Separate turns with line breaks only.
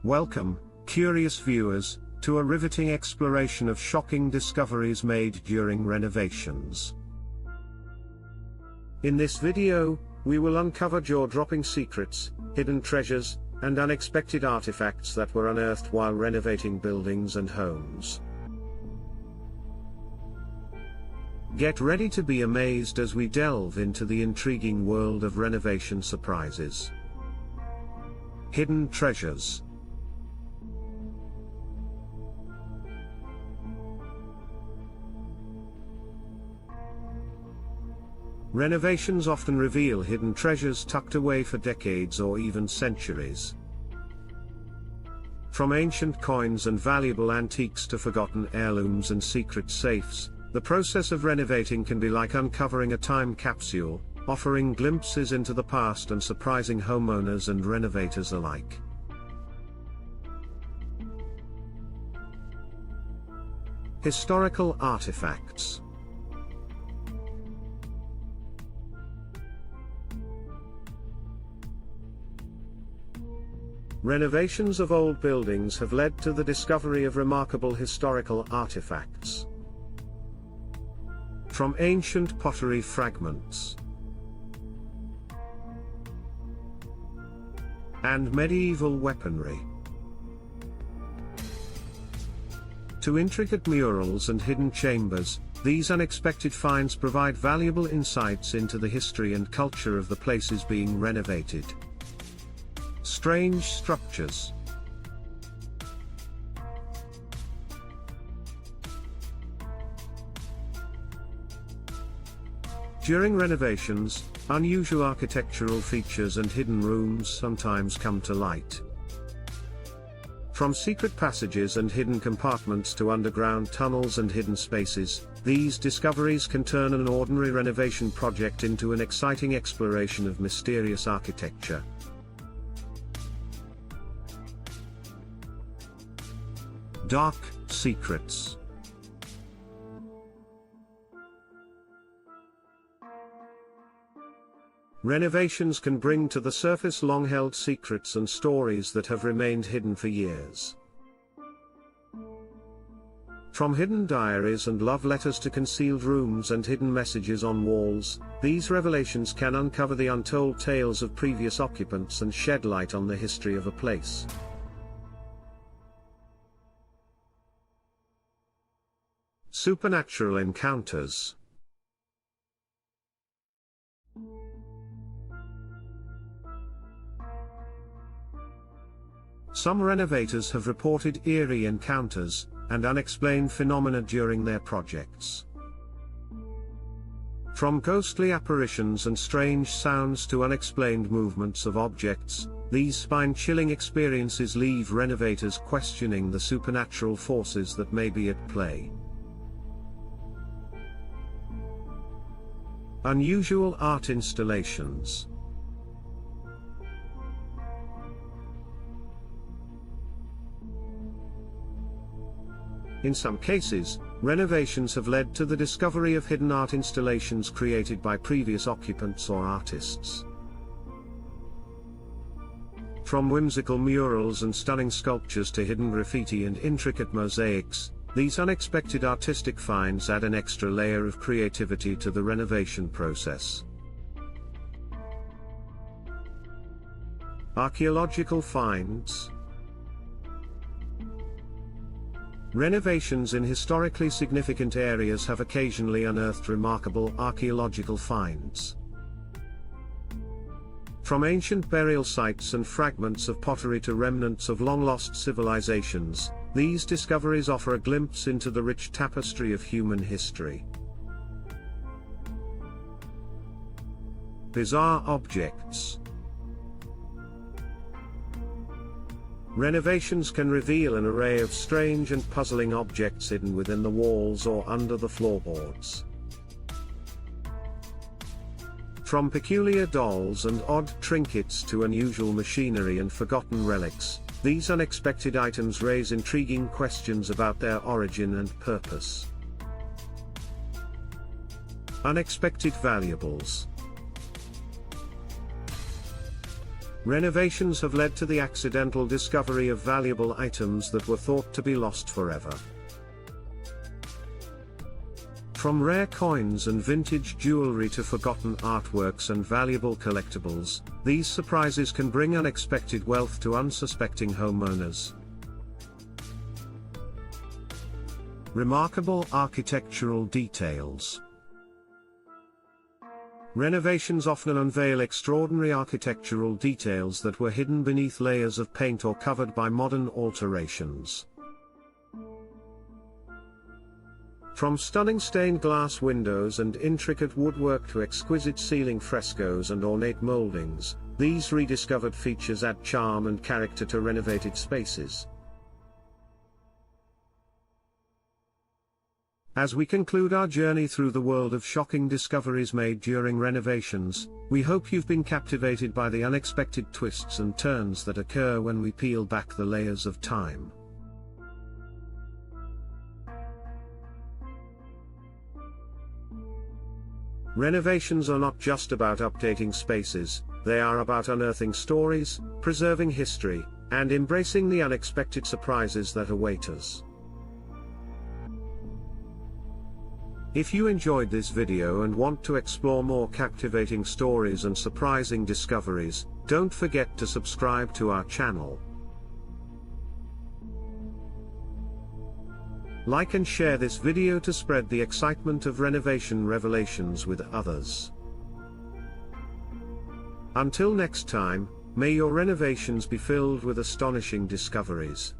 Welcome, curious viewers, to a riveting exploration of shocking discoveries made during renovations. In this video, we will uncover jaw-dropping secrets, hidden treasures, and unexpected artifacts that were unearthed while renovating buildings and homes. Get ready to be amazed as we delve into the intriguing world of renovation surprises. Hidden treasures. Renovations often reveal hidden treasures tucked away for decades or even centuries. From ancient coins and valuable antiques to forgotten heirlooms and secret safes, the process of renovating can be like uncovering a time capsule, offering glimpses into the past and surprising homeowners and renovators alike. Historical artifacts. Renovations of old buildings have led to the discovery of remarkable historical artifacts. From ancient pottery fragments and medieval weaponry to intricate murals and hidden chambers, these unexpected finds provide valuable insights into the history and culture of the places being renovated. Strange structures. During renovations, unusual architectural features and hidden rooms sometimes come to light. From secret passages and hidden compartments to underground tunnels and hidden spaces, these discoveries can turn an ordinary renovation project into an exciting exploration of mysterious architecture. Dark secrets. Renovations can bring to the surface long-held secrets and stories that have remained hidden for years. From hidden diaries and love letters to concealed rooms and hidden messages on walls, these revelations can uncover the untold tales of previous occupants and shed light on the history of a place. Supernatural encounters. Some renovators have reported eerie encounters and unexplained phenomena during their projects. From ghostly apparitions and strange sounds to unexplained movements of objects, these spine-chilling experiences leave renovators questioning the supernatural forces that may be at play. Unusual art installations. In some cases, renovations have led to the discovery of hidden art installations created by previous occupants or artists. From whimsical murals and stunning sculptures to hidden graffiti and intricate mosaics, these unexpected artistic finds add an extra layer of creativity to the renovation process. Archaeological finds. Renovations in historically significant areas have occasionally unearthed remarkable archaeological finds. From ancient burial sites and fragments of pottery to remnants of long-lost civilizations, these discoveries offer a glimpse into the rich tapestry of human history. Bizarre objects. Renovations can reveal an array of strange and puzzling objects hidden within the walls or under the floorboards. From peculiar dolls and odd trinkets to unusual machinery and forgotten relics, these unexpected items raise intriguing questions about their origin and purpose. Unexpected valuables. Renovations have led to the accidental discovery of valuable items that were thought to be lost forever. From rare coins and vintage jewelry to forgotten artworks and valuable collectibles, these surprises can bring unexpected wealth to unsuspecting homeowners. Remarkable architectural details. Renovations often unveil extraordinary architectural details that were hidden beneath layers of paint or covered by modern alterations. From stunning stained glass windows and intricate woodwork to exquisite ceiling frescoes and ornate moldings, these rediscovered features add charm and character to renovated spaces. As we conclude our journey through the world of shocking discoveries made during renovations, we hope you've been captivated by the unexpected twists and turns that occur when we peel back the layers of time. Renovations are not just about updating spaces, they are about unearthing stories, preserving history, and embracing the unexpected surprises that await us. If you enjoyed this video and want to explore more captivating stories and surprising discoveries, don't forget to subscribe to our channel. Like and share this video to spread the excitement of renovation revelations with others. Until next time, may your renovations be filled with astonishing discoveries.